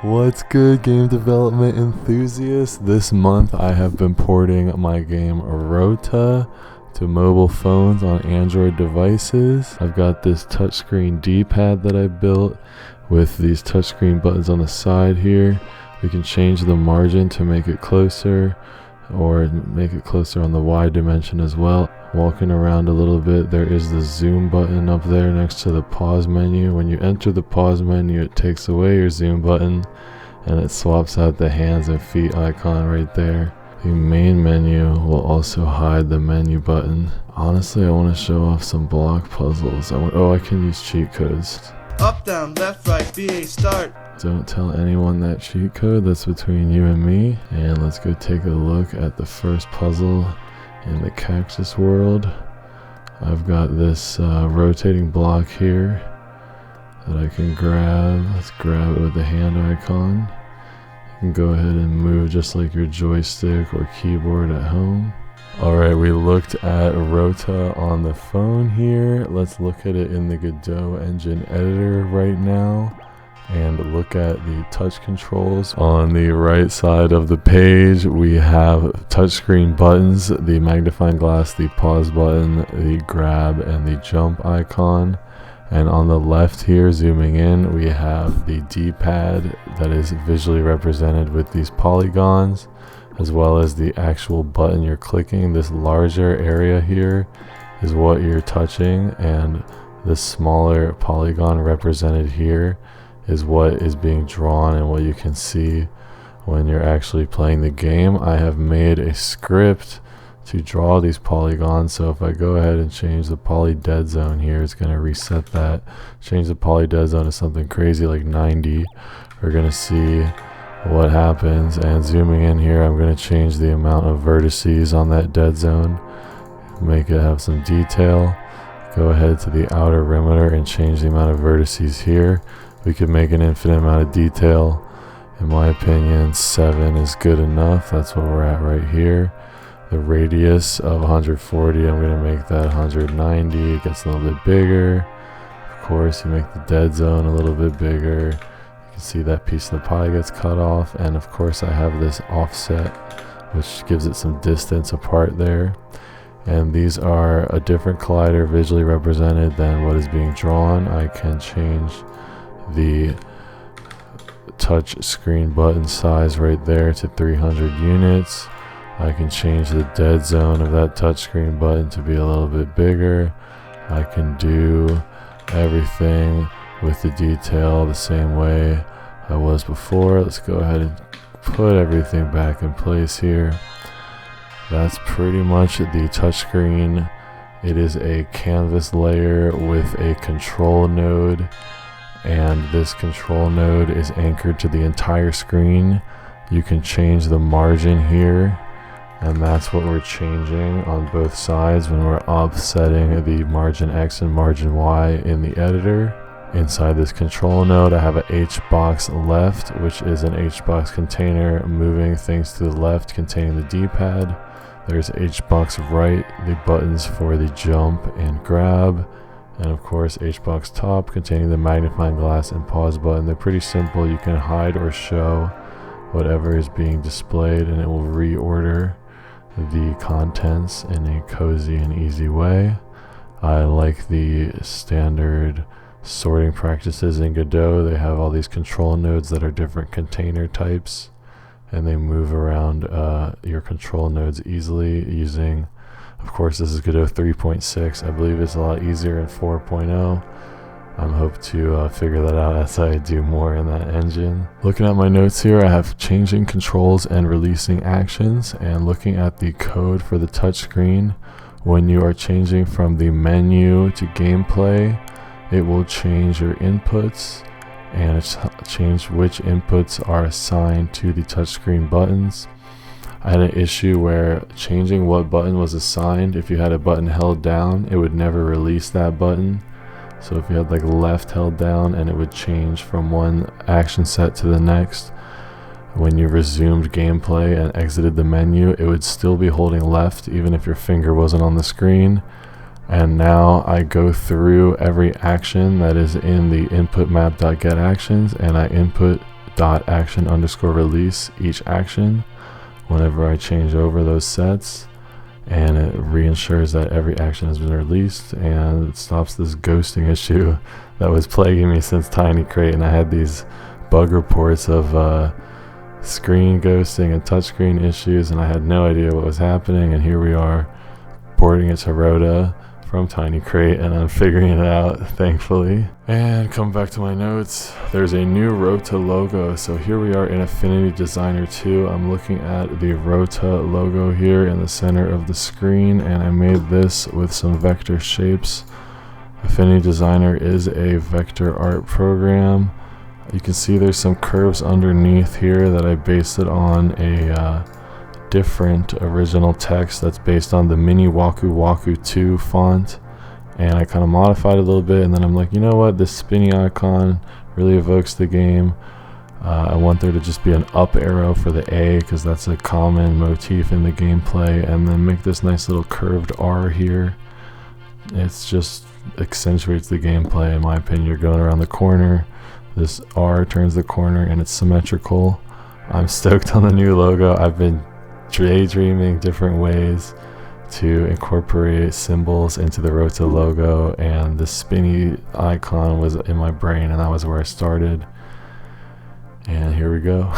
What's good, game development enthusiasts? This month I have been porting my game ROTA to mobile phones on Android devices. I've got this touchscreen D-pad that I built with these touchscreen buttons on the side here. We can change the margin to make it closer or make it closer on the Y dimension as well. Walking around a little bit, there is the zoom button up there next to the pause menu. When you enter the pause menu, it takes away your zoom button and it swaps out the hands and feet icon right there. The main menu will also hide the menu button. Honestly, I want to show off some block puzzles. I can use cheat codes. Up, down, left, right, BA, start. Don't tell anyone that cheat code. That's between you and me. And let's go take a look at the first puzzle in the cactus world. I've got this rotating block here that I can grab. Let's grab it with the hand icon. You can go ahead and move just like your joystick or keyboard at home. Alright, we looked at ROTA on the phone here. Let's look at it in the Godot engine editor right now and look at the touch controls. On the right side of the page, we have touchscreen buttons, the magnifying glass, the pause button, the grab, and the jump icon. And on the left here, zooming in, we have the D-pad that is visually represented with these polygons, as well as the actual button you're clicking. This larger area here is what you're touching, and the smaller polygon represented here is what is being drawn and what you can see when you're actually playing the game. I have made a script to draw these polygons, so if I go ahead and change the poly dead zone here, it's going to reset that. Change the poly dead zone to something crazy like 90. We're going to see what happens. And zooming in here, I'm going to change the amount of vertices on that dead zone, make it have some detail. Go ahead to the outer perimeter and change the amount of vertices here. We could make an infinite amount of detail. In my opinion, 7 is good enough. That's what we're at right here. The radius of 140, I'm going to make that 190. It gets a little bit bigger. Of course, you make the dead zone a little bit bigger. You can see that piece of the pie gets cut off. And of course, I have this offset, which gives it some distance apart there. And these are a different collider visually represented than what is being drawn. I can change the touch screen button size right there to 300 units. I can change the dead zone of that touchscreen button to be a little bit bigger. I can do everything with the detail the same way I was before. Let's go ahead and put everything back in place here. That's pretty much the touchscreen. It is a canvas layer with a control node, and this control node is anchored to the entire screen. You can change the margin here, and that's what we're changing on both sides when we're offsetting the margin X and margin Y in the editor. Inside this control node, I have a HBox left, which is an HBox container moving things to the left containing the D-pad. There's HBox right, the buttons for the jump and grab. And of course, HBox top containing the magnifying glass and pause button. They're pretty simple. You can hide or show whatever is being displayed, and it will reorder the contents in a cozy and easy way. I like the standard sorting practices in Godot. They have all these control nodes that are different container types, and they move around your control nodes easily using, of course, this is Godot 3.6. I believe it's a lot easier in 4.0. I'm hope to figure that out as I do more in that engine. Looking at my notes here, I have changing controls and releasing actions, and looking at the code for the touchscreen. When you are changing from the menu to gameplay, it will change your inputs, and it's change which inputs are assigned to the touchscreen buttons. I had an issue where changing what button was assigned, if you had a button held down, it would never release that button. So if you had like left held down, and it would change from one action set to the next. When you resumed gameplay and exited the menu, it would still be holding left even if your finger wasn't on the screen. And now I go through every action that is in the input map.getActions, and I input dot action underscore release each action whenever I change over those sets, and it reinsures that every action has been released, and it stops this ghosting issue that was plaguing me since Tiny Crate. And I had these bug reports of screen ghosting and touchscreen issues, and I had no idea what was happening, and here we are porting it to ROTA from Tiny Crate, and I'm figuring it out, thankfully. And come back to my notes, there's a new ROTA logo. So here we are in Affinity Designer 2. I'm looking at the ROTA logo here in the center of the screen, and I made this with some vector shapes. Affinity Designer is a vector art program. You can see there's some curves underneath here that I based it on a different original text that's based on the mini Waku Waku 2 font, and I kind of modified it a little bit, and then I'm like, you know what, this spinny icon really evokes the game. I want there to just be an up arrow for the A, because that's a common motif in the gameplay, and then make this nice little curved R here. It's just accentuates the gameplay, in my opinion. You're going around the corner, this R turns the corner, and it's symmetrical. I'm stoked on the new logo. I've been daydreaming different ways to incorporate symbols into the ROTA logo, and the spinny icon was in my brain, and that was where I started, and here we go.